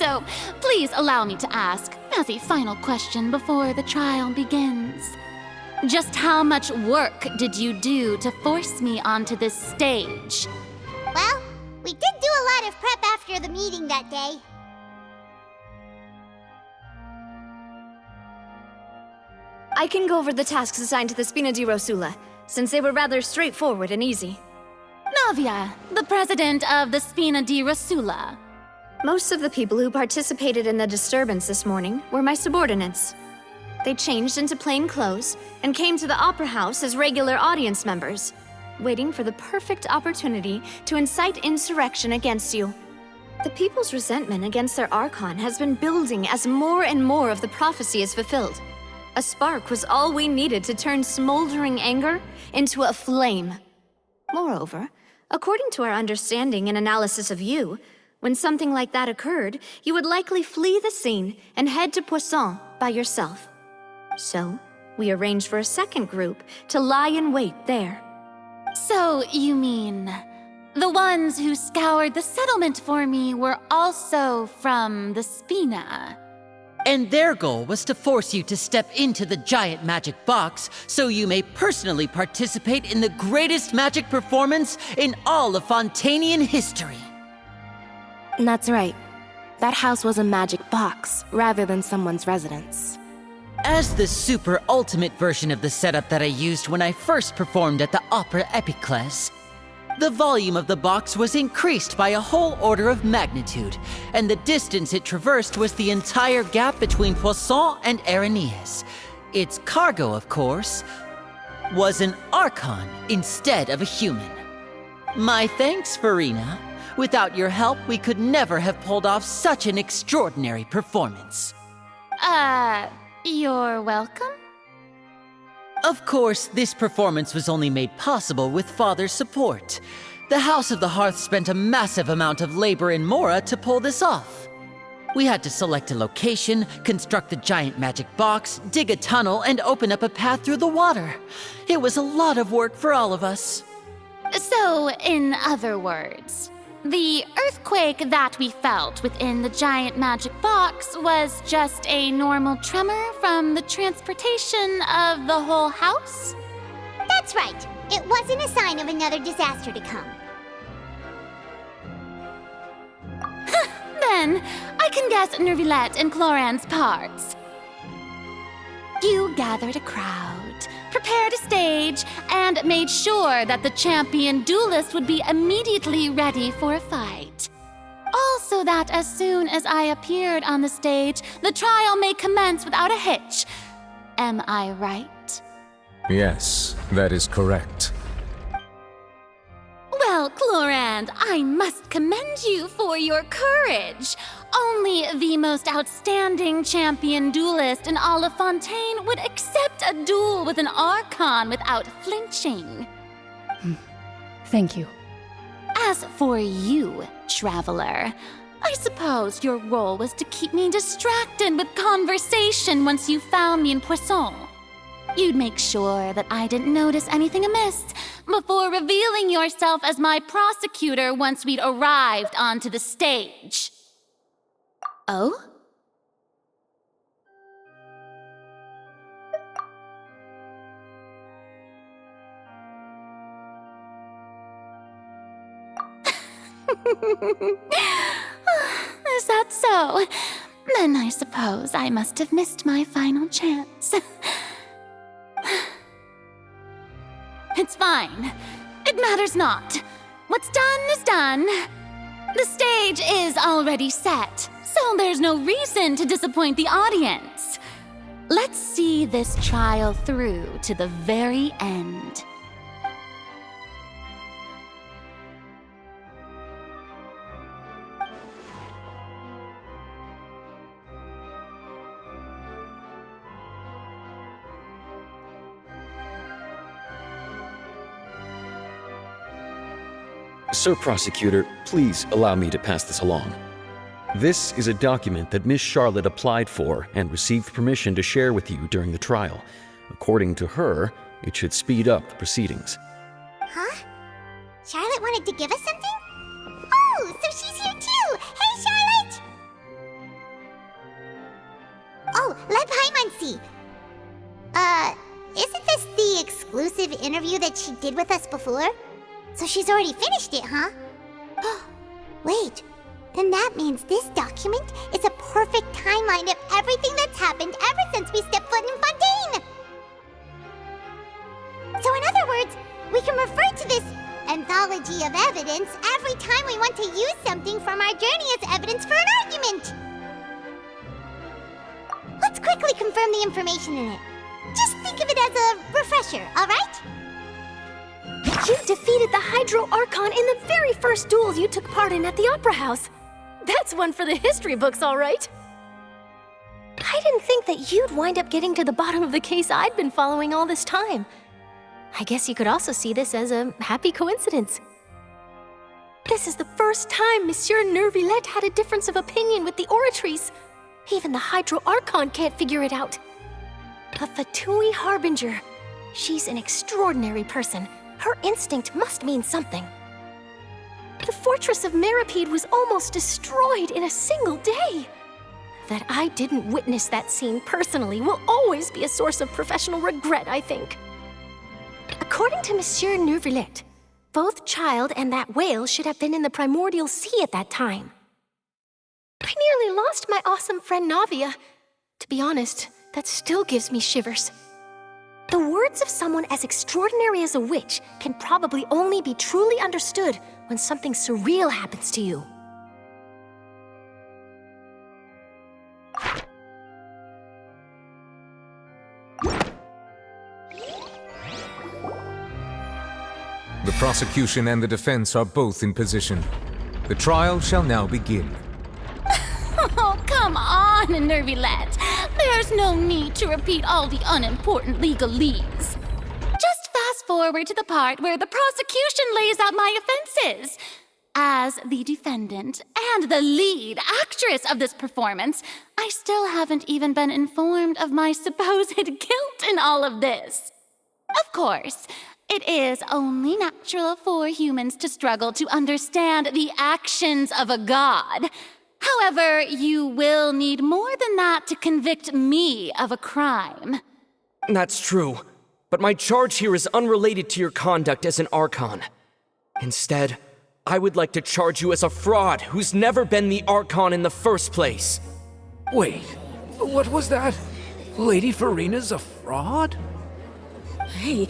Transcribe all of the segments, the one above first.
So, please allow me to ask, as a final question before the trial begins. Just how much work did you do to force me onto this stage? Well, we did do a lot of prep after the meeting that day. I can go over the tasks assigned to the Spina di Rosula, since they were rather straightforward and easy. Navia, the president of the Spina di Rosula. Most of the people who participated in the disturbance this morning were my subordinates. They changed into plain clothes and came to the Opera House as regular audience members, waiting for the perfect opportunity to incite insurrection against you. The people's resentment against their Archon has been building as more and more of the prophecy is fulfilled. A spark was all we needed to turn smoldering anger into a flame. Moreover, according to our understanding and analysis of you, when something like that occurred, you would likely flee the scene and head to Poisson by yourself. So, we arranged for a second group to lie in wait there. So, you mean, the ones who scoured the settlement for me were also from the Spina? And their goal was to force you to step into the giant magic box so you may personally participate in the greatest magic performance in all of Fontanian history. That's right. That house was a magic box, rather than someone's residence. As the super ultimate version of the setup that I used when I first performed at the Opera Epiclese, the volume of the box was increased by a whole order of magnitude, and the distance it traversed was the entire gap between Poisson and Araneas. Its cargo, of course, was an Archon instead of a human. My thanks, Furina. Without your help, we could never have pulled off such an extraordinary performance. You're welcome? Of course, this performance was only made possible with Father's support. The House of the Hearth spent a massive amount of labor in Mora to pull this off. We had to select a location, construct the giant magic box, dig a tunnel, and open up a path through the water. It was a lot of work for all of us. So, in other words, the earthquake that we felt within the giant magic box was just a normal tremor from the transportation of the whole house? That's right. It wasn't a sign of another disaster to come. Then, I can guess Nervilette and Cloran's parts. You gathered a crowd, prepared a stage, and made sure that the champion duelist would be immediately ready for a fight. Also that as soon as I appeared on the stage, the trial may commence without a hitch. Am I right? Yes, that is correct. Well, Clorand, I must commend you for your courage. Only the most outstanding champion duelist in all of Fontaine would accept a duel with an Archon without flinching. Thank you. As for you, Traveler, I suppose your role was to keep me distracted with conversation once you found me in Poisson. You'd make sure that I didn't notice anything amiss before revealing yourself as my prosecutor once we'd arrived onto the stage. Oh? Is that so? Then I suppose I must have missed my final chance. It's fine. It matters not. What's done is done. The stage is already set, so there's no reason to disappoint the audience. Let's see this trial through to the very end. Sir Prosecutor, please allow me to pass this along. This is a document that Miss Charlotte applied for and received permission to share with you during the trial. According to her, it should speed up the proceedings. Huh? Charlotte wanted to give us something? Oh, so she's here too! Hey, Charlotte! Oh, let Paimon see. Isn't this the exclusive interview that she did with us before? So she's already finished it, huh? Wait, then that means this document is a perfect timeline of everything that's happened ever since we stepped foot in Fontaine! So in other words, we can refer to this anthology of evidence every time we want to use something from our journey as evidence for an argument! Let's quickly confirm the information in it. Just think of it as a refresher, alright? You defeated the Hydro Archon in the very first duel you took part in at the Opera House. That's one for the history books, all right. I didn't think that you'd wind up getting to the bottom of the case I'd been following all this time. I guess you could also see this as a happy coincidence. This is the first time Monsieur Nervillette had a difference of opinion with the Oratrice. Even the Hydro Archon can't figure it out. A Fatui Harbinger. She's an extraordinary person. Her instinct must mean something. The fortress of Meripede was almost destroyed in a single day. That I didn't witness that scene personally will always be a source of professional regret, I think. According to Monsieur Nervillette, both Child and that whale should have been in the primordial sea at that time. I nearly lost my awesome friend Navia. To be honest, that still gives me shivers. The words of someone as extraordinary as a witch can probably only be truly understood when something surreal happens to you. The prosecution and the defense are both in position. The trial shall now begin. Oh, come on, Nervillette. There's no need to repeat all the unimportant legalese. Just fast forward to the part where the prosecution lays out my offenses. As the defendant and the lead actress of this performance, I still haven't even been informed of my supposed guilt in all of this. Of course, it is only natural for humans to struggle to understand the actions of a god. However, you will need more than that to convict me of a crime. That's true, but my charge here is unrelated to your conduct as an Archon. Instead, I would like to charge you as a fraud who's never been the Archon in the first place. Wait, what was that? Lady Furina's a fraud? Hey,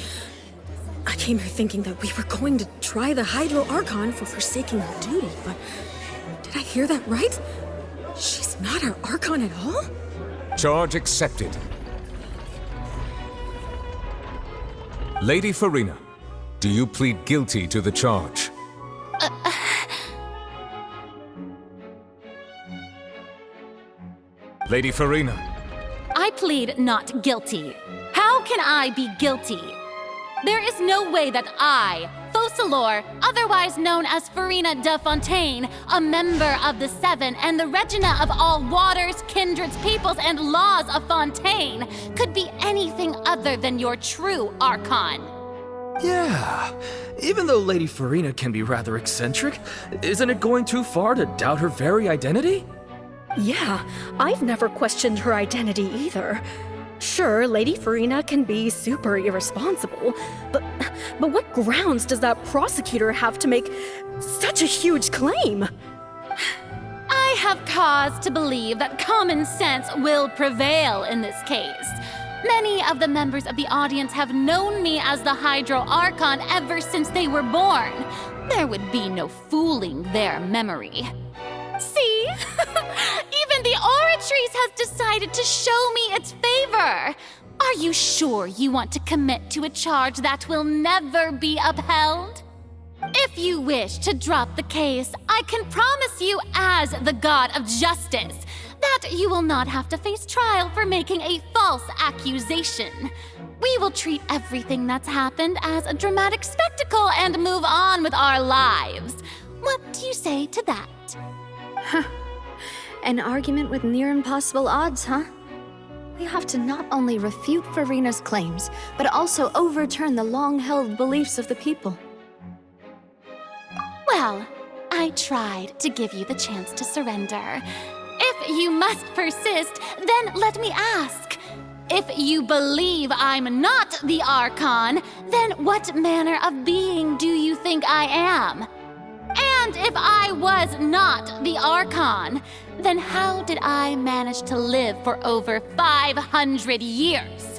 I came here thinking that we were going to try the Hydro Archon for forsaking her duty, but did I hear that right? She's not our Archon at all? Charge accepted. Lady Furina, do you plead guilty to the charge? Lady Furina. I plead not guilty. How can I be guilty? There is no way that I, Focalor, otherwise known as Furina de Fontaine, a member of the Seven and the Regina of all waters, kindreds, peoples, and laws of Fontaine, could be anything other than your true Archon. Yeah, even though Lady Furina can be rather eccentric, isn't it going too far to doubt her very identity? Yeah, I've never questioned her identity either. Sure, Lady Furina can be super irresponsible, but what grounds does that prosecutor have to make such a huge claim? I have cause to believe that common sense will prevail in this case. Many of the members of the audience have known me as the Hydro Archon ever since they were born. There would be no fooling their memory. See? Even the Oratrice has decided to show me its favor. Are you sure you want to commit to a charge that will never be upheld? If you wish to drop the case, I can promise you as the God of Justice that you will not have to face trial for making a false accusation. We will treat everything that's happened as a dramatic spectacle and move on with our lives. What do you say to that? An argument with near impossible odds, huh? We have to not only refute Furina's claims, but also overturn the long-held beliefs of the people. Well, I tried to give you the chance to surrender. If If you must persist, then let me ask. If you believe I'm not the Archon, then what manner of being do you think I am? And if I was not the Archon, then how did I manage to live for over 500 years?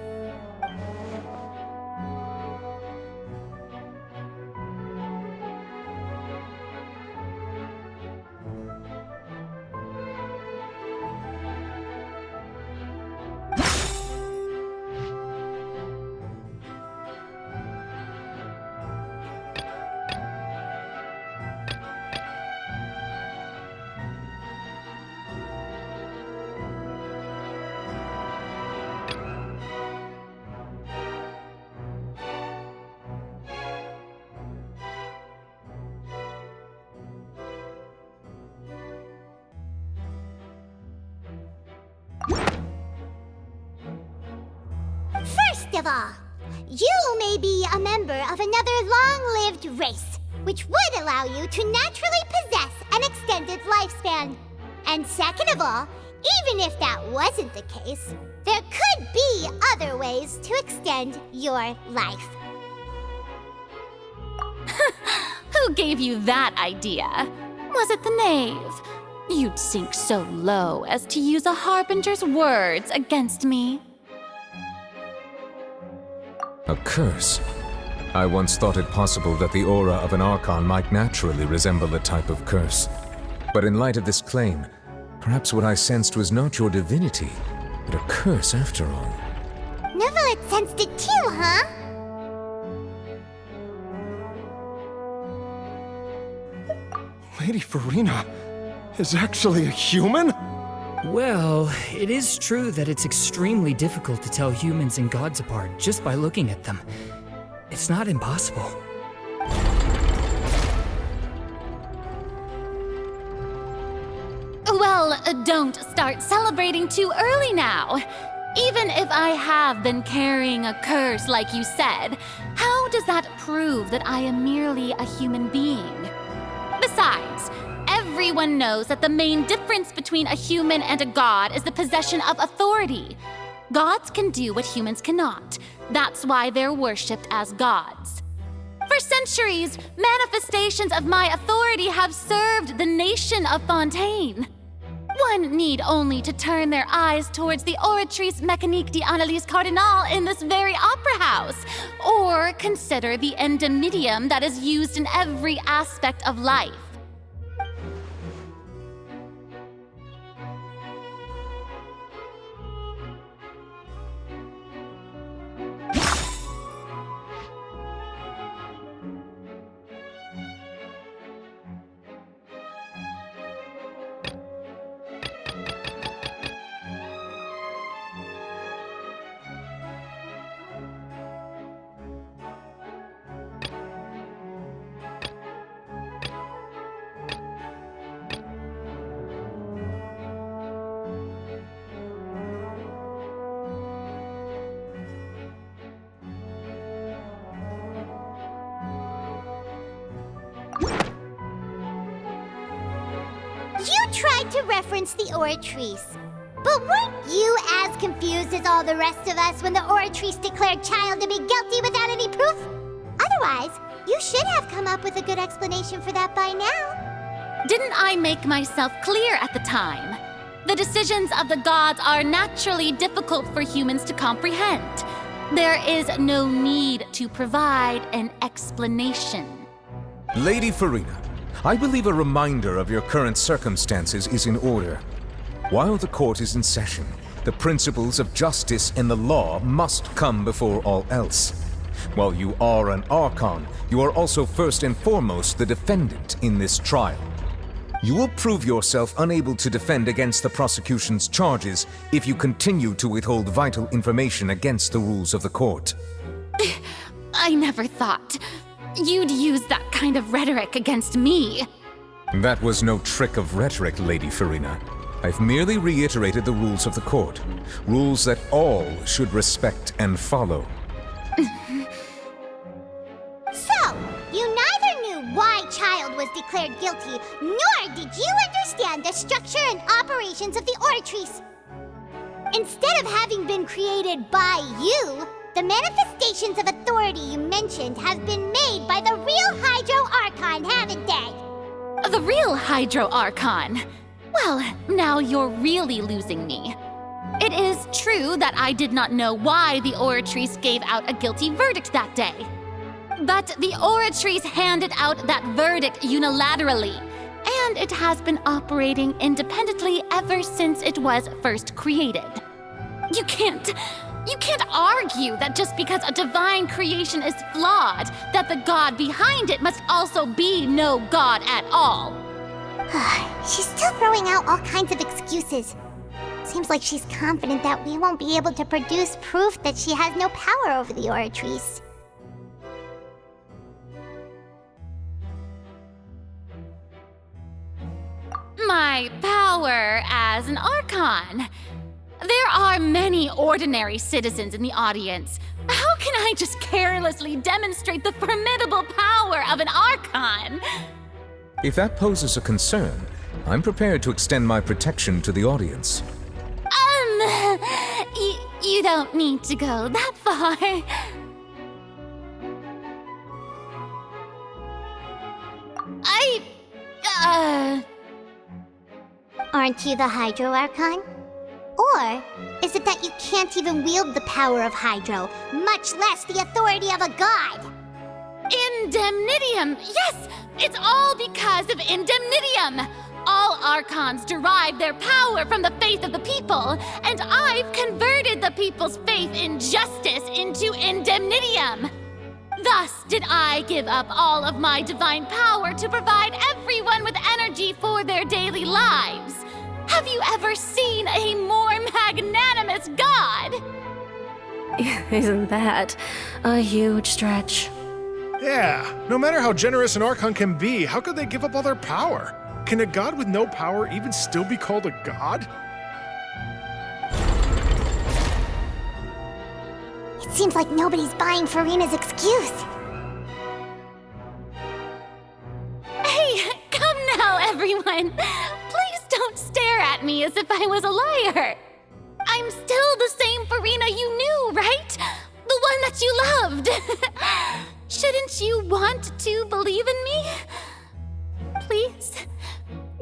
First of all, you may be a member of another long-lived race, which would allow you to naturally possess an extended lifespan. And second of all, even if that wasn't the case, there could be other ways to extend your life. Who gave you that idea? Was it the knave? You'd sink so low as to use a harbinger's words against me. A curse? I once thought it possible that the aura of an Archon might naturally resemble a type of curse. But in light of this claim, perhaps what I sensed was not your divinity, but a curse after all. Neverlet sensed it too, huh? Lady Furina is actually a human? Well, it is true that it's extremely difficult to tell humans and gods apart just by looking at them. It's not impossible. Well, don't start celebrating too early now. Even if I have been carrying a curse like you said, how does that prove that I am merely a human being? Besides, everyone knows that the main difference between a human and a god is the possession of authority. Gods can do what humans cannot. That's why they're worshipped as gods. For centuries, manifestations of my authority have served the nation of Fontaine. One need only to turn their eyes towards the Oratrice Mécanique d'Analyse Cardinal in this very opera house, or consider the endemidium that is used in every aspect of life. You tried to reference the Oratrice. But weren't you as confused as all the rest of us when the Oratrice declared Child to be guilty without any proof? Otherwise, you should have come up with a good explanation for that by now. Didn't I make myself clear at the time? The decisions of the gods are naturally difficult for humans to comprehend. There is no need to provide an explanation. Lady Furina, I believe a reminder of your current circumstances is in order. While the court is in session, the principles of justice and the law must come before all else. While you are an Archon, you are also first and foremost the defendant in this trial. You will prove yourself unable to defend against the prosecution's charges if you continue to withhold vital information against the rules of the court. I never thought you'd use that kind of rhetoric against me. That was no trick of rhetoric, Lady Furina. I've merely reiterated the rules of the court. Rules that all should respect and follow. So, you neither knew why Child was declared guilty, nor did you understand the structure and operations of the Oratrice. Instead of having been created by you, the manifestations of authority you mentioned have been made by the real Hydro Archon, haven't they? The real Hydro Archon? Well, now you're really losing me. It is true that I did not know why the Oratrice gave out a guilty verdict that day. But the Oratrice handed out that verdict unilaterally, and it has been operating independently ever since it was first created. You can't argue that just because a divine creation is flawed, that the god behind it must also be no god at all. She's still throwing out all kinds of excuses. Seems like she's confident that we won't be able to produce proof that she has no power over the Oratrice. My power as an Archon. There are many ordinary citizens in the audience. How can I just carelessly demonstrate the formidable power of an Archon? If that poses a concern, I'm prepared to extend my protection to the audience. You don't need to go that far. Aren't you the Hydro Archon? Or is it that you can't even wield the power of Hydro, much less the authority of a god? Indemnitium! Yes! It's all because of Indemnitium! All Archons derive their power from the faith of the people, and I've converted the people's faith in justice into Indemnitium! Thus did I give up all of my divine power to provide everyone with energy for their daily lives. Have you ever seen a more magnanimous god? Isn't that a huge stretch? Yeah, no matter how generous an Archon can be, how could they give up all their power? Can a god with no power even still be called a god? It seems like nobody's buying Furina's excuse. Hey, come now, everyone! Please don't stare at me as if I was a liar! I'm still the same Furina you knew, right? The one that you loved! Shouldn't you want to believe in me? Please?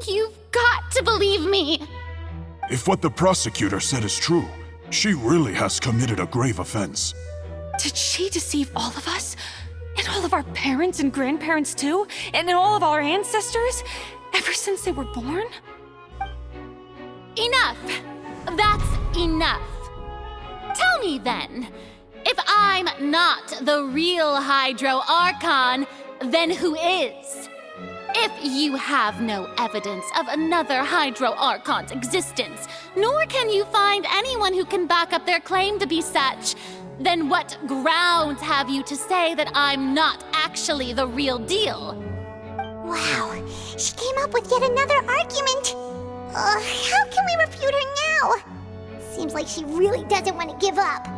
You've got to believe me! If what the prosecutor said is true, she really has committed a grave offense. Did she deceive all of us? And all of our parents and grandparents too? And all of our ancestors? Ever since they were born? Enough! That's enough! Tell me then, if I'm not the real Hydro Archon, then who is? If you have no evidence of another Hydro Archon's existence, nor can you find anyone who can back up their claim to be such, then what grounds have you to say that I'm not actually the real deal? Wow, she came up with yet another argument. How can we refute her now? Seems like she really doesn't want to give up.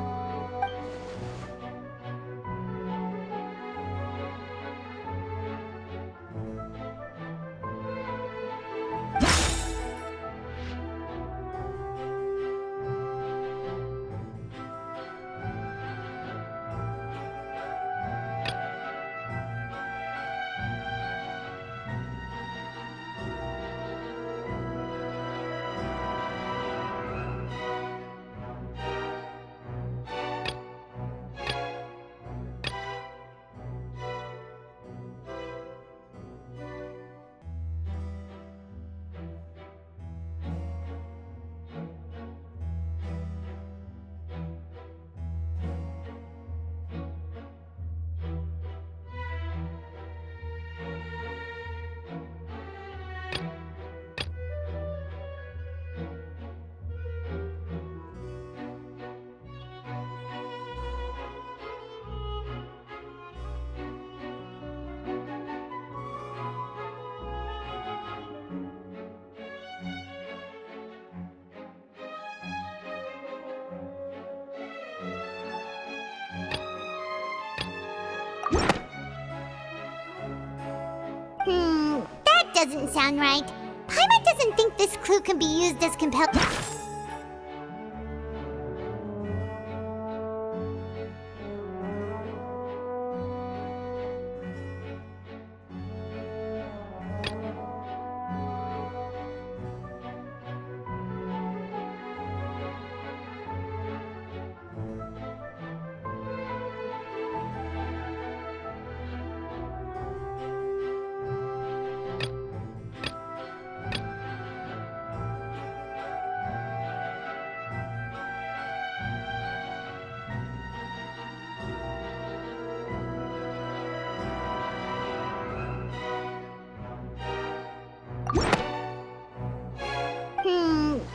doesn't sound right. Paimon doesn't think this clue can be used as compel.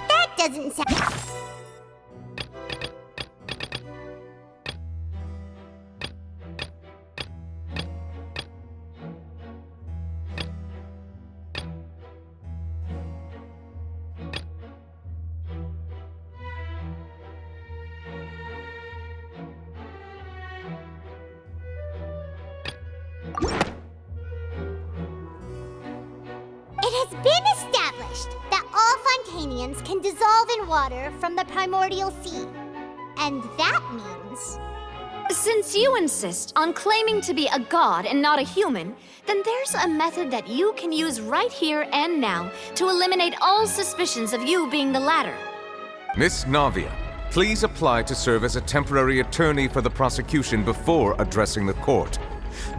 That doesn't sound. It has been established that all Fontanians can dissolve in water from the primordial sea. And that means... Since you insist on claiming to be a god and not a human, then there's a method that you can use right here and now to eliminate all suspicions of you being the latter. Miss Navia, please apply to serve as a temporary attorney for the prosecution before addressing the court.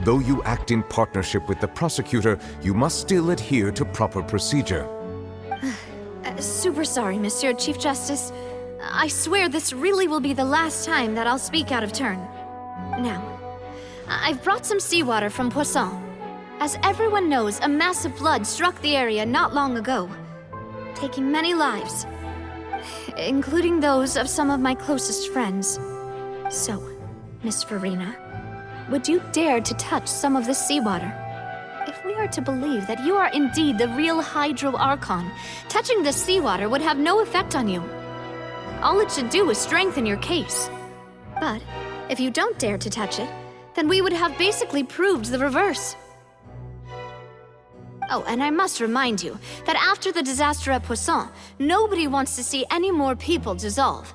Though you act in partnership with the prosecutor, you must still adhere to proper procedure. Super sorry, Monsieur Chief Justice. I swear this really will be the last time that I'll speak out of turn. Now, I've brought some seawater from Poisson. As everyone knows, a massive flood struck the area not long ago, taking many lives, including those of some of my closest friends. So, Miss Furina, would you dare to touch some of this seawater? If we are to believe that you are indeed the real Hydro Archon, touching this seawater would have no effect on you. All it should do is strengthen your case. But if you don't dare to touch it, then we would have basically proved the reverse. Oh, and I must remind you that after the disaster at Poisson, nobody wants to see any more people dissolve.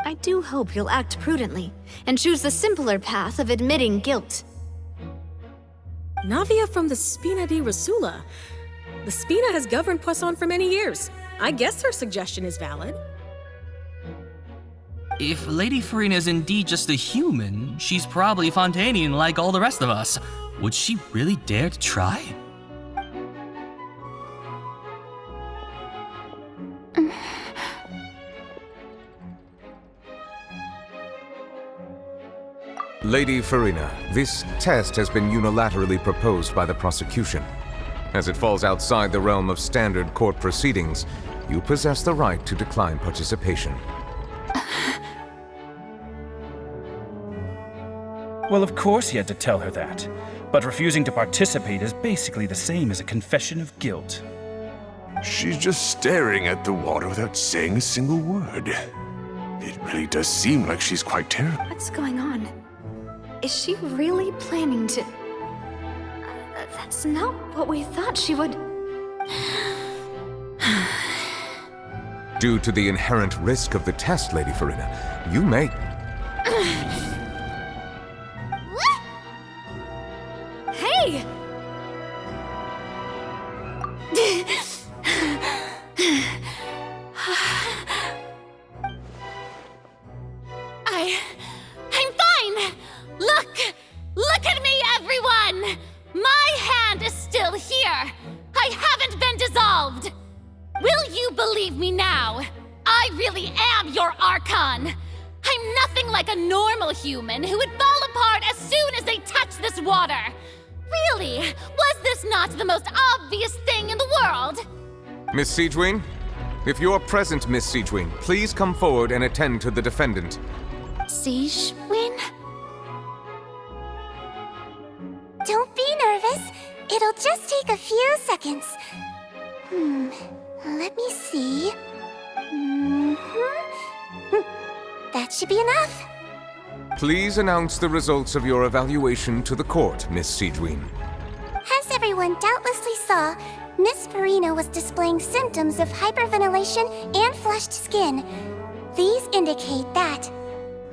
I do hope you'll act prudently and choose the simpler path of admitting guilt. Navia from the Spina di Rasula. The Spina has governed Poisson for many years. I guess her suggestion is valid. If Lady Furina is indeed just a human, she's probably Fontanian like all the rest of us. Would she really dare to try? Lady Furina, this test has been unilaterally proposed by the prosecution. As it falls outside the realm of standard court proceedings, you possess the right to decline participation. Well, of course he had to tell her that. But refusing to participate is basically the same as a confession of guilt. She's just staring at the water without saying a single word. It really does seem like she's quite terrible. What's going on? Is she really planning to... That's not what we thought she would... Due to the inherent risk of the test, Lady Furina, you may... Hey! I'm fine! Look at me, everyone! My hand is still here! I haven't been dissolved! Will you believe me now? I really am your Archon! I'm nothing like a normal human who would fall apart as soon as they touch this water! Really? Was this not the most obvious thing in the world? Miss Siegewin? If you are present, Miss Siegewin, please come forward and attend to the defendant. Siegewin? Don't be nervous. It'll just take a few seconds. Let me see. That should be enough. Please announce the results of your evaluation to the court, Miss Siegewin. Has everyone everyone doubtlessly saw, Miss Furina was displaying symptoms of hyperventilation and flushed skin. These indicate that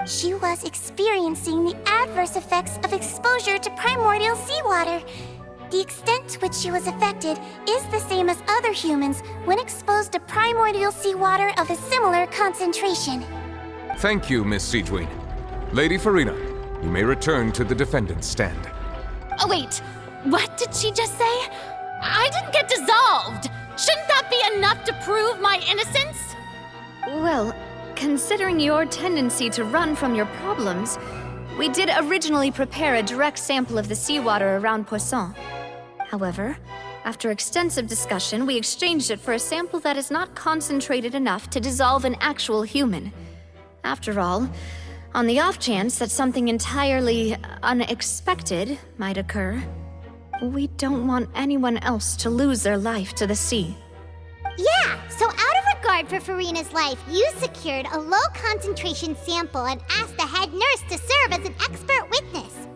she was experiencing the adverse effects of exposure to primordial seawater. The extent to which she was affected is the same as other humans when exposed to primordial seawater of a similar concentration. Thank you, Miss Siegewin. Lady Furina, you may return to the defendant's stand. Oh, wait. What did she just say? I didn't get dissolved. Shouldn't that be enough to prove my innocence? Well, considering your tendency to run from your problems, we did originally prepare a direct sample of the seawater around Poisson. However, after extensive discussion, we exchanged it for a sample that is not concentrated enough to dissolve an actual human. After all, on the off chance that something entirely unexpected might occur, we don't want anyone else to lose their life to the sea. Yeah, so out of regard for Furina's life, you secured a low-concentration sample and asked the head nurse to serve as an expert witness.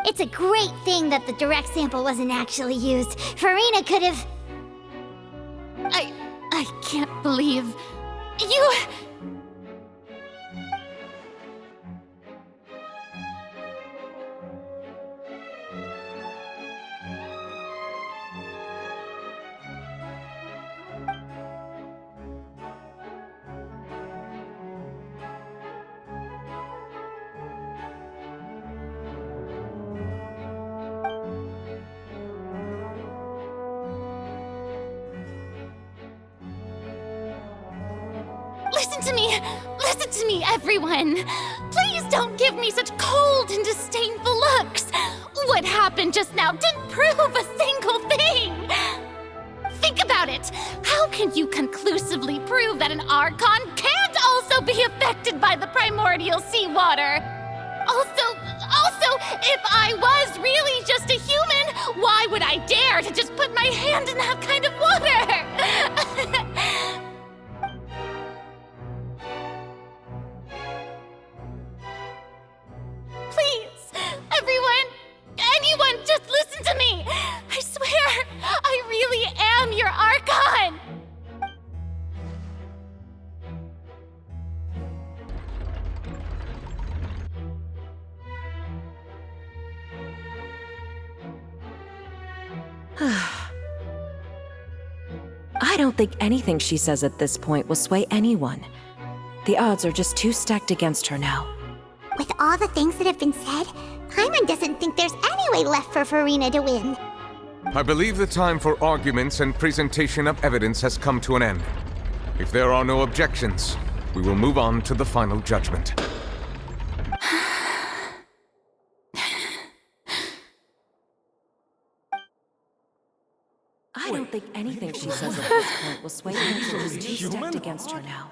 It's a great thing that the direct sample wasn't actually used. Furina could have... I can't believe... You... Listen to me, everyone! Please don't give me such cold and disdainful looks! What happened just now didn't prove a single thing! Think about it! How can you conclusively prove that an Archon can't also be affected by the primordial seawater? Also, if I was really just a human, why would I dare to just put my hand in that kind of water? Please, anyone, just listen to me! I swear, I really am your Archon! I don't think anything she says at this point will sway anyone. The odds are just too stacked against her now. With all the things that have been said, Paimon doesn't think there's any way left for Furina to win. I believe the time for arguments and presentation of evidence has come to an end. If there are no objections, we will move on to the final judgment. I don't think anything she says at this point will sway anyone. She's too stacked against her now.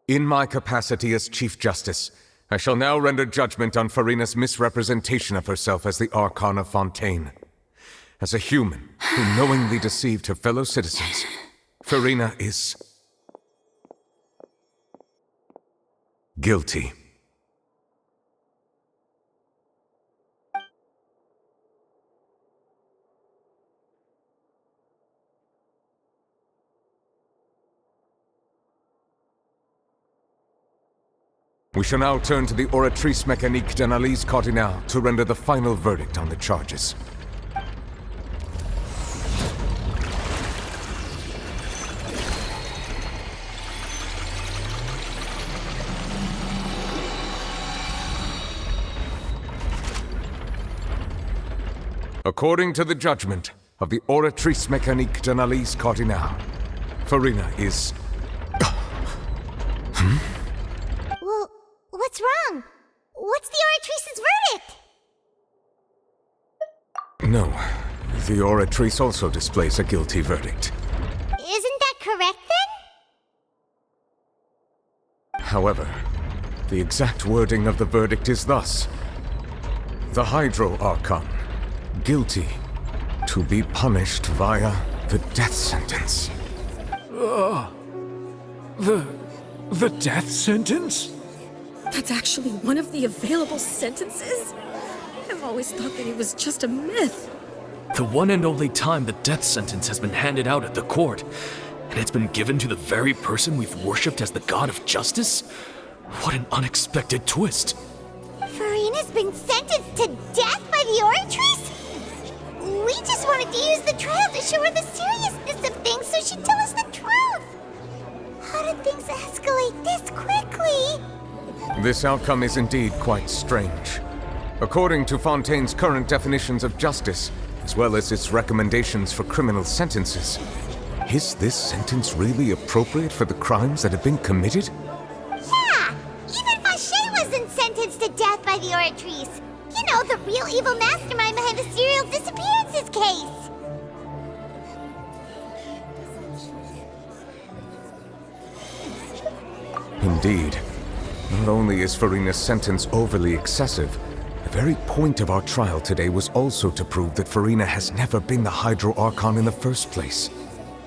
In my capacity as Chief Justice, I shall now render judgment on Furina's misrepresentation of herself as the Archon of Fontaine. As a human who knowingly deceived her fellow citizens, Furina is... guilty. We shall now turn to the Oratrice Mécanique d'Analyse Cardinale to render the final verdict on the charges. According to the judgment of the Oratrice Mécanique d'Analyse Cardinale, Furina is... Well, what's wrong? What's the Oratrice's verdict? No, the Oratrice also displays a guilty verdict. Isn't that correct then? However, the exact wording of the verdict is thus: the Hydro Archon, guilty, to be punished via the death sentence. The death sentence? That's actually one of the available sentences? I've always thought that it was just a myth. The one and only time the death sentence has been handed out at the court, and it's been given to the very person we've worshipped as the god of justice? What an unexpected twist. Furina's been sentenced to death by the Oratrice? We just wanted to use the trial to show her the seriousness of things so she'd tell us the truth. How did things escalate this quickly? This outcome is indeed quite strange. According to Fontaine's current definitions of justice, as well as its recommendations for criminal sentences, is this sentence really appropriate for the crimes that have been committed? Yeah! Even Fauché wasn't sentenced to death by the Oratrice. You know, the real evil mastermind behind the serial disappearances case. Indeed. Not only is Furina's sentence overly excessive, the very point of our trial today was also to prove that Furina has never been the Hydro Archon in the first place.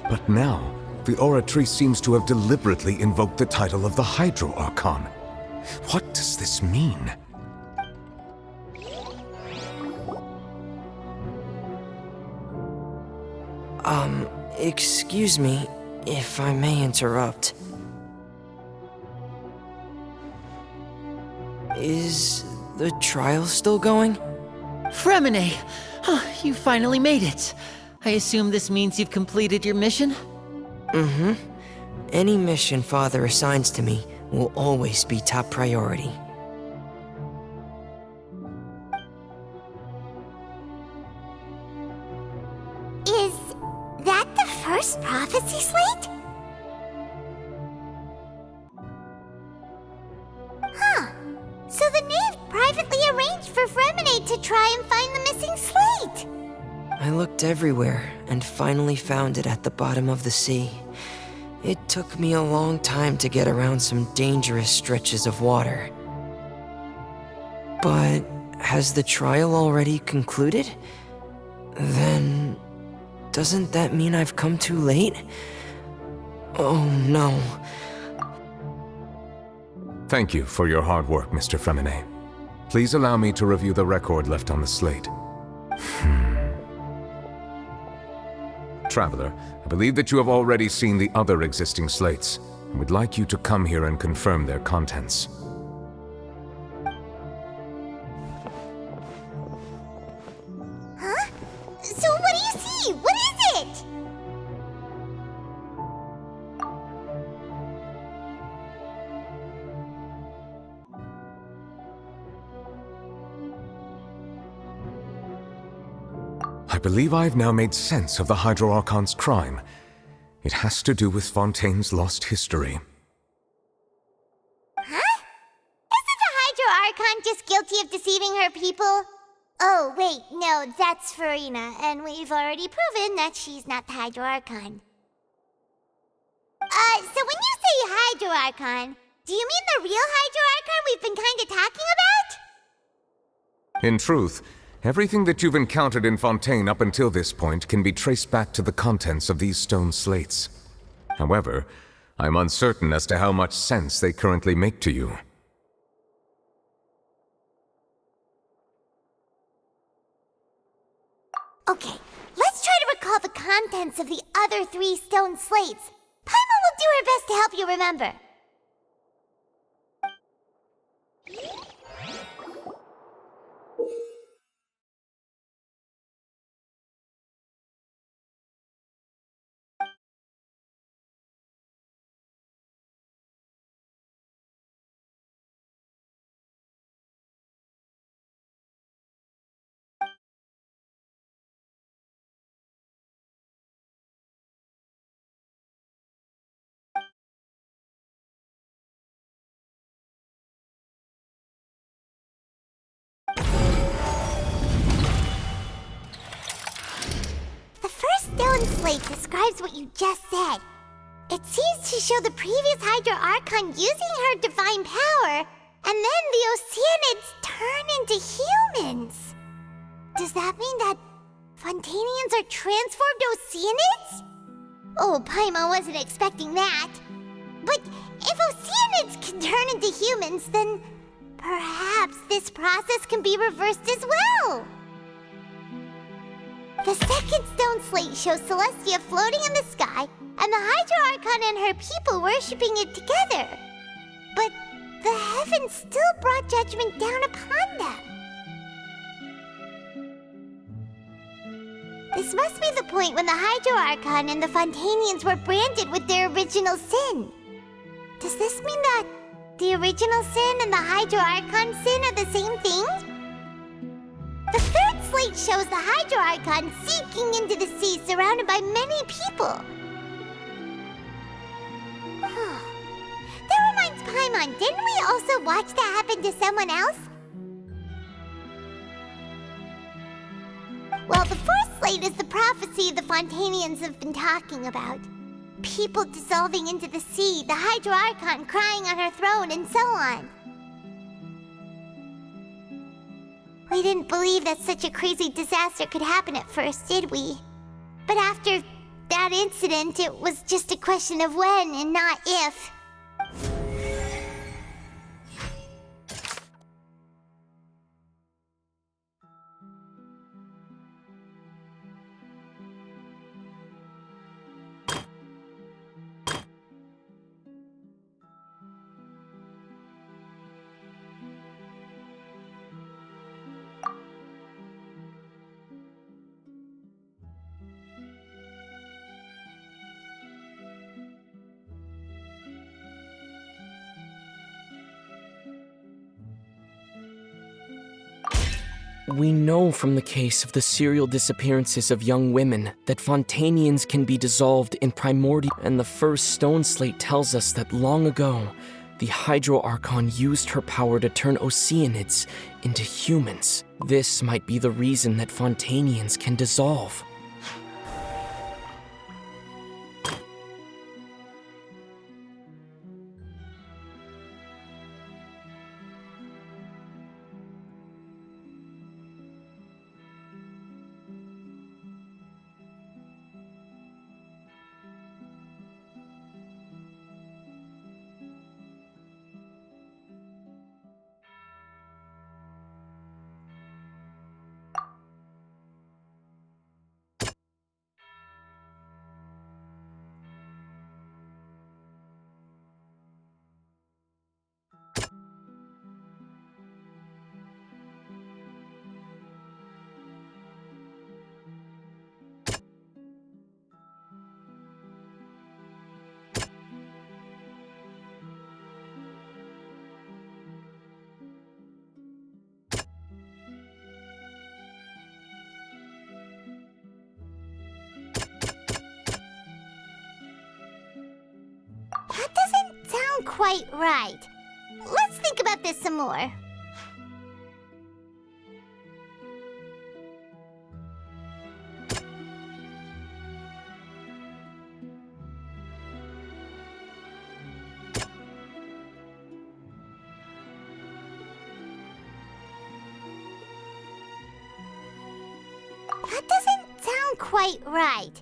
But now, the Oratrice seems to have deliberately invoked the title of the Hydro Archon. What does this mean? Excuse me, if I may interrupt. Is the trial still going? Fremine! You finally made it. I assume this means you've completed your mission? Mm-hmm. Any mission Father assigns to me will always be top priority. Is that the first prophecy slate? Huh. So the knave privately arranged for Fremine to try and find the missing slate. I looked everywhere and finally found it at the bottom of the sea. It took me a long time to get around some dangerous stretches of water. But has the trial already concluded? Then doesn't that mean I've come too late? Oh no. Thank you for your hard work, Mr. Fremine. Please allow me to review the record left on the slate. Traveler, I believe that you have already seen the other existing slates, and would like you to come here and confirm their contents. Huh? So what do you see? What is it? I believe I have now made sense of the Hydro Archon's crime. It has to do with Fontaine's lost history. Huh? Isn't the Hydro Archon just guilty of deceiving her people? Oh, wait, no, that's Furina, and we've already proven that she's not the Hydro Archon. So when you say Hydro Archon, do you mean the real Hydro Archon we've been kinda talking about? In truth, everything that you've encountered in Fontaine up until this point can be traced back to the contents of these stone slates. However, I'm uncertain as to how much sense they currently make to you. Okay, let's try to recall the contents of the other 3 stone slates. Paimon will do her best to help you remember. Stone slate describes what you just said. It seems to show the previous Hydro Archon using her divine power, and then the Oceanids turn into humans. Does that mean that Fontainians are transformed Oceanids? Oh, Paimon wasn't expecting that. But if Oceanids can turn into humans, then perhaps this process can be reversed as well. The second stone slate shows Celestia floating in the sky, and the Hydro Archon and her people worshipping it together. But the heavens still brought judgment down upon them. This must be the point when the Hydro Archon and the Fontanians were branded with their original sin. Does this mean that the original sin and the Hydro Archon sin are the same thing? The third slate shows the Hydro Archon sinking into the sea surrounded by many people. That reminds Paimon, didn't we also watch that happen to someone else? Well, the fourth slate is the prophecy the Fontanians have been talking about. People dissolving into the sea, the Hydro Archon crying on her throne, and so on. We didn't believe that such a crazy disaster could happen at first, did we? But after that incident, it was just a question of when and not if. We know from the case of the serial disappearances of young women that Fontanians can be dissolved in primordial, and the first stone slate tells us that long ago, the Hydro Archon used her power to turn Oceanids into humans. This might be the reason that Fontanians can dissolve. That doesn't sound quite right. Let's think about this some more. That doesn't sound quite right.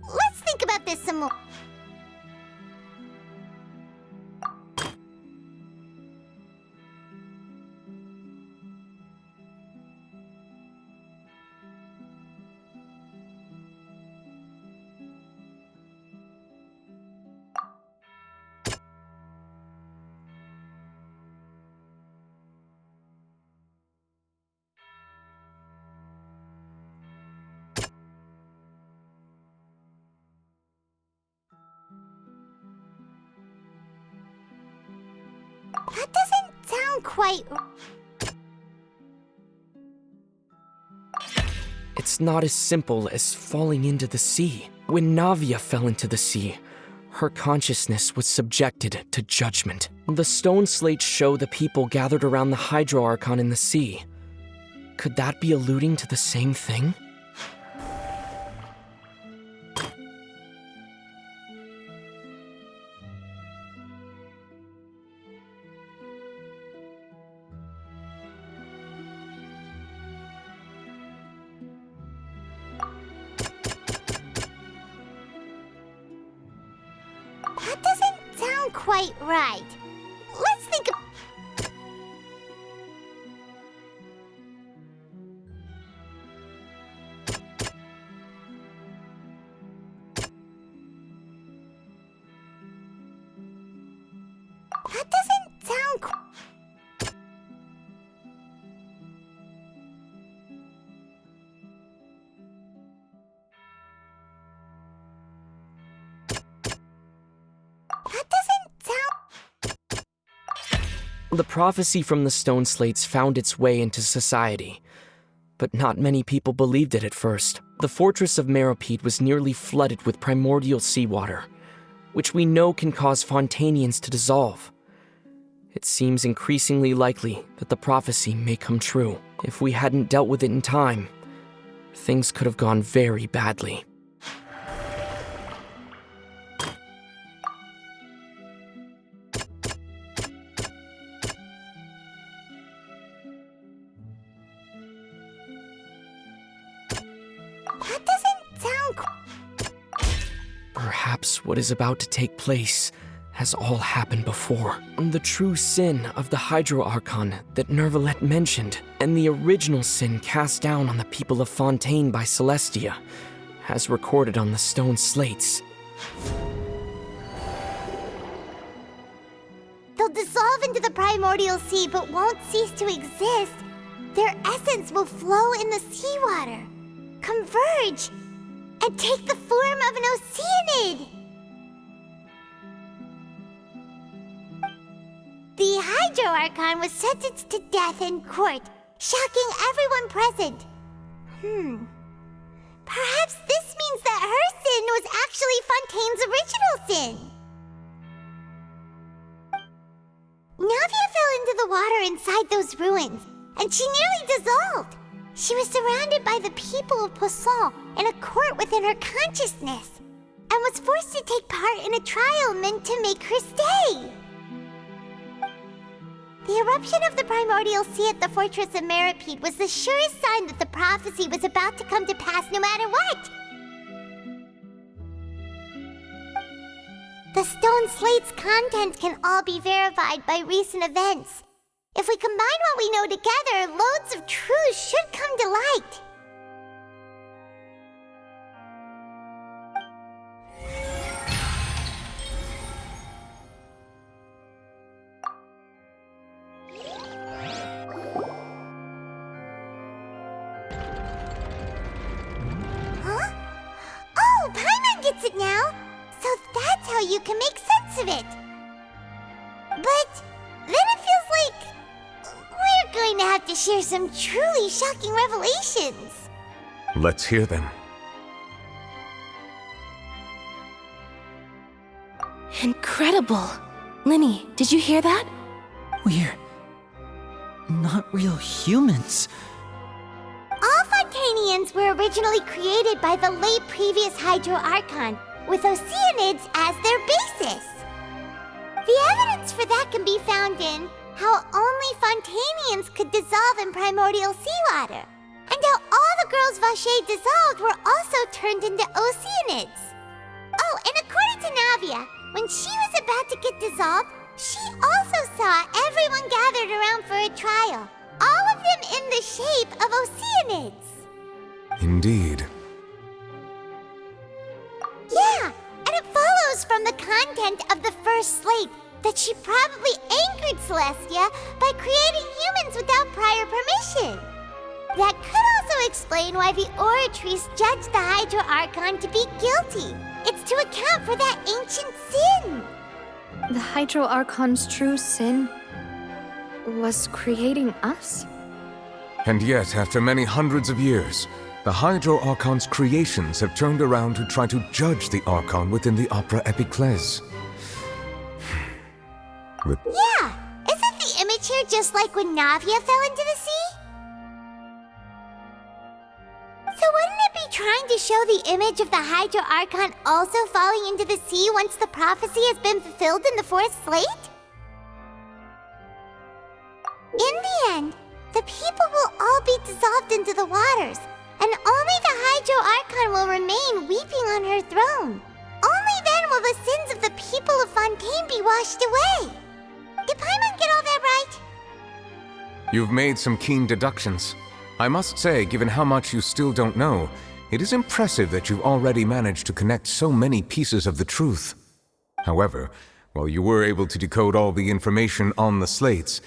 Let's think about this some more. That doesn't sound quite... It's not as simple as falling into the sea. When Navia fell into the sea, her consciousness was subjected to judgment. The stone slates show the people gathered around the Hydro Archon in the sea. Could that be alluding to the same thing? That doesn't sound quite right. Let's think of... That doesn't sound The prophecy from the stone slates found its way into society, but not many people believed it at first. The fortress of Meropide was nearly flooded with primordial seawater, which we know can cause Fontanians to dissolve. It seems increasingly likely that the prophecy may come true. If we hadn't dealt with it in time, things could have gone very badly. That doesn't sound... Perhaps what is about to take place has all happened before. The true sin of the Hydro Archon that Nervalet mentioned, and the original sin cast down on the people of Fontaine by Celestia, as recorded on the stone slates. They'll dissolve into the primordial sea but won't cease to exist. Their essence will flow in the seawater, converge, and take the form of an Oceanid. The Hydro Archon was sentenced to death in court, shocking everyone present. Perhaps this means that her sin was actually Fontaine's original sin. Navia fell into the water inside those ruins, and she nearly dissolved. She was surrounded by the people of Poisson in a court within her consciousness, and was forced to take part in a trial meant to make her stay. The eruption of the primordial sea at the fortress of Meropide was the surest sign that the prophecy was about to come to pass no matter what. The stone slate's content can all be verified by recent events. If we combine what we know together, loads of truths should come to light. Huh? Oh, Paimon gets it now! So that's how you can make sense of it. But then it feels like we're going to have to share some truly shocking revelations. Let's hear them. Incredible! Linny, did you hear that? We're not real humans. All Fontanians were originally created by the late previous Hydro Archon, with Oceanids as their basis. The evidence for that can be found in how only Fontanians could dissolve in primordial seawater, and how all the girls Vacher dissolved were also turned into Oceanids. Oh, and according to Navia, when she was about to get dissolved, she also saw everyone gathered around for a trial, all of them in the shape of Oceanids. Indeed. Yeah, and it follows from the content of the first slate that she probably angered Celestia by creating humans without prior permission. That could also explain why the Oratrice judged the Hydro Archon to be guilty. It's to account for that ancient sin. The Hydro Archon's true sin was creating us? And yet, after many hundreds of years, the Hydro Archon's creations have turned around to try to judge the Archon within the Opera Epiclese. Yeah, isn't the image here just like when Navia fell into the sea? So wouldn't it be trying to show the image of the Hydro Archon also falling into the sea once the prophecy has been fulfilled in the fourth slate? In the end, the people will all be dissolved into the waters, and only the Hydro Archon will remain weeping on her throne. Only then will the sins of the people of Fontaine be washed away. Did Paimon get all that right? You've made some keen deductions. I must say, given how much you still don't know, it is impressive that you've already managed to connect so many pieces of the truth. However, while you were able to decode all the information on the slates,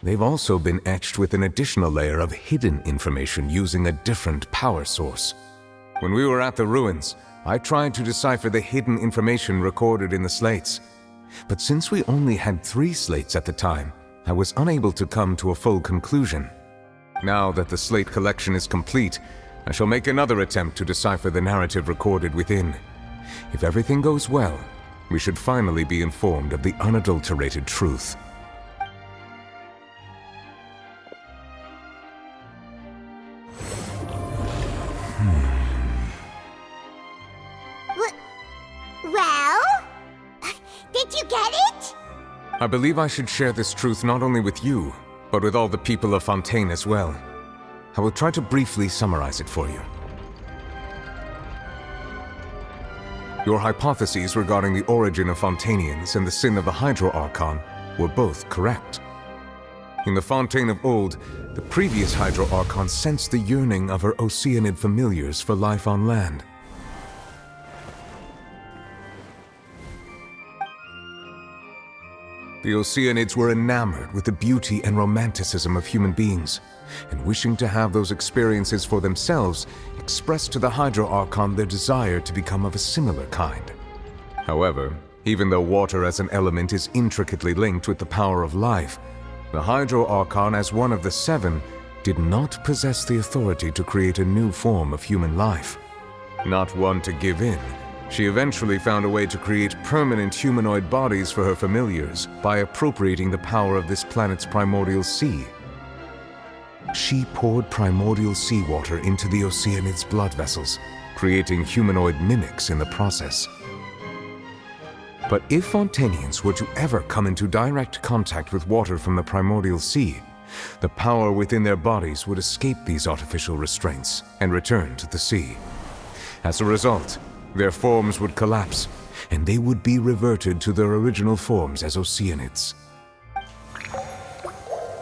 they've also been etched with an additional layer of hidden information using a different power source. When we were at the ruins, I tried to decipher the hidden information recorded in the slates. But since we only had 3 slates at the time, I was unable to come to a full conclusion. Now that the slate collection is complete, I shall make another attempt to decipher the narrative recorded within. If everything goes well, we should finally be informed of the unadulterated truth. Well? Did you get it? I believe I should share this truth not only with you, but with all the people of Fontaine as well. I will try to briefly summarize it for you. Your hypotheses regarding the origin of Fontainians and the sin of the Hydro Archon were both correct. In the Fontaine of old, the previous Hydro Archon sensed the yearning of her Oceanid familiars for life on land. The Oceanids were enamored with the beauty and romanticism of human beings, and wishing to have those experiences for themselves, expressed to the Hydro Archon their desire to become of a similar kind. However, even though water as an element is intricately linked with the power of life, the Hydro Archon, as one of the 7, did not possess the authority to create a new form of human life. Not one to give in, she eventually found a way to create permanent humanoid bodies for her familiars by appropriating the power of this planet's primordial sea. She poured primordial seawater into the Oceanids' blood vessels, creating humanoid mimics in the process. But if Fontainians were to ever come into direct contact with water from the primordial sea, the power within their bodies would escape these artificial restraints and return to the sea. As a result, their forms would collapse, and they would be reverted to their original forms as Oceanids.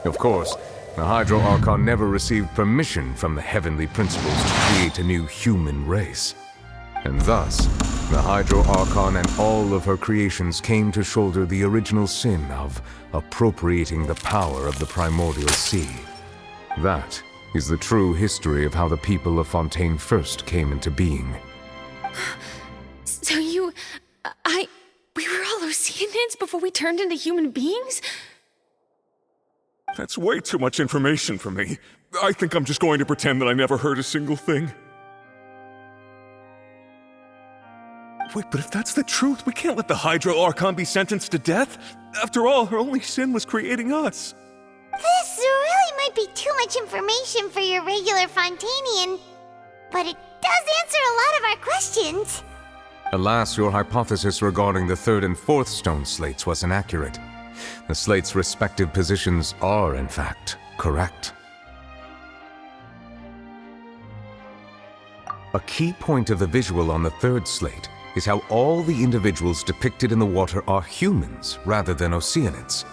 Of course, the Hydro Archon never received permission from the heavenly principles to create a new human race. And thus, the Hydro Archon and all of her creations came to shoulder the original sin of appropriating the power of the primordial sea. That is the true history of how the people of Fontaine first came into being. So we were all Oceanids before we turned into human beings? That's way too much information for me. I think I'm just going to pretend that I never heard a single thing. Wait, but if that's the truth, we can't let the Hydro Archon be sentenced to death. After all, her only sin was creating us. This really might be too much information for your regular Fontainian, but it does answer a lot of our questions. Alas, your hypothesis regarding the 3rd and 4th stone slates was inaccurate. The slates' respective positions are, in fact, correct. A key point of the visual on the 3rd slate is how all the individuals depicted in the water are humans rather than Oceanids.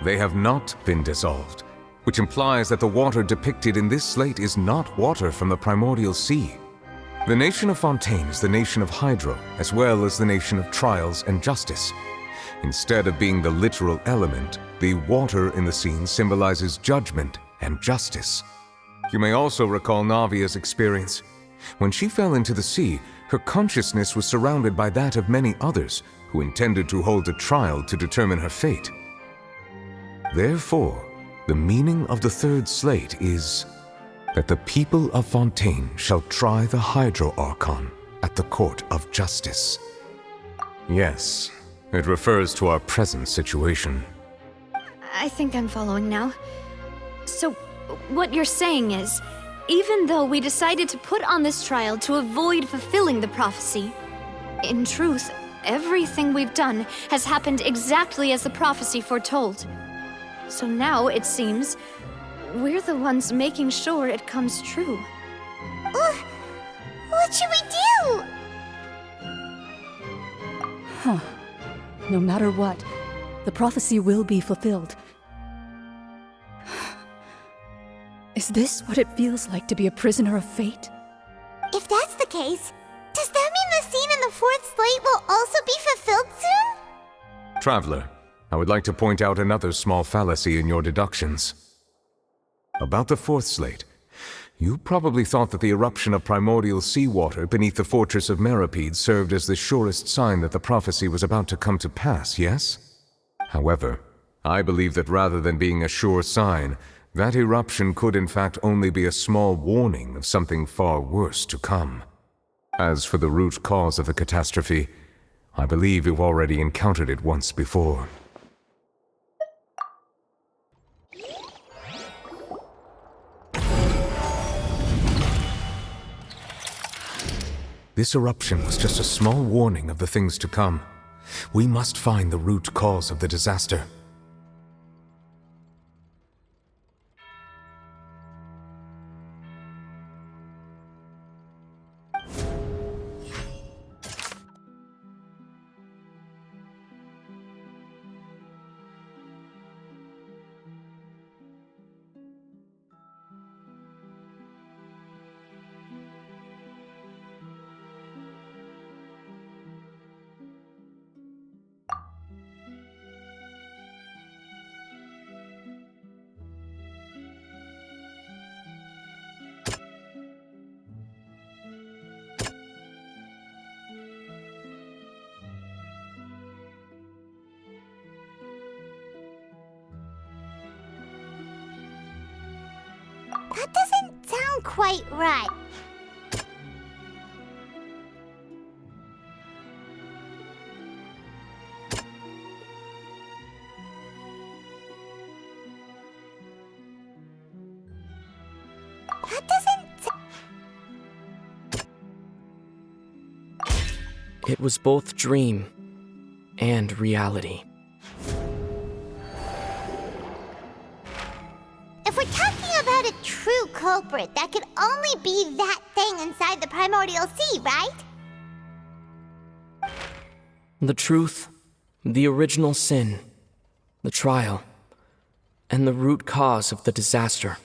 They have not been dissolved, which implies that the water depicted in this slate is not water from the primordial sea. The nation of Fontaine is the nation of Hydro, as well as the nation of trials and justice. Instead of being the literal element, the water in the scene symbolizes judgment and justice. You may also recall Navia's experience. When she fell into the sea, her consciousness was surrounded by that of many others who intended to hold a trial to determine her fate. Therefore, the meaning of the 3rd slate is that the people of Fontaine shall try the Hydro Archon at the court of justice. Yes, it refers to our present situation. I think I'm following now. So, what you're saying is, even though we decided to put on this trial to avoid fulfilling the prophecy, in truth, everything we've done has happened exactly as the prophecy foretold. So now, it seems, we're the ones making sure it comes true. What should we do? No matter what, the prophecy will be fulfilled. Is this what it feels like to be a prisoner of fate? If that's the case, does that mean the scene in the fourth slate will also be fulfilled soon? Traveler, I would like to point out another small fallacy in your deductions. About the fourth slate, you probably thought that the eruption of primordial seawater beneath the fortress of Meripede served as the surest sign that the prophecy was about to come to pass, yes? However, I believe that rather than being a sure sign, that eruption could in fact only be a small warning of something far worse to come. As for the root cause of the catastrophe, I believe you've already encountered it once before. This eruption was just a small warning of the things to come. We must find the root cause of the disaster. That doesn't sound quite right. That doesn't... It was both dream and reality. If we're talking about a true culprit, that could only be that thing inside the primordial sea, right? The truth, the original sin, the trial, and the root cause of the disaster.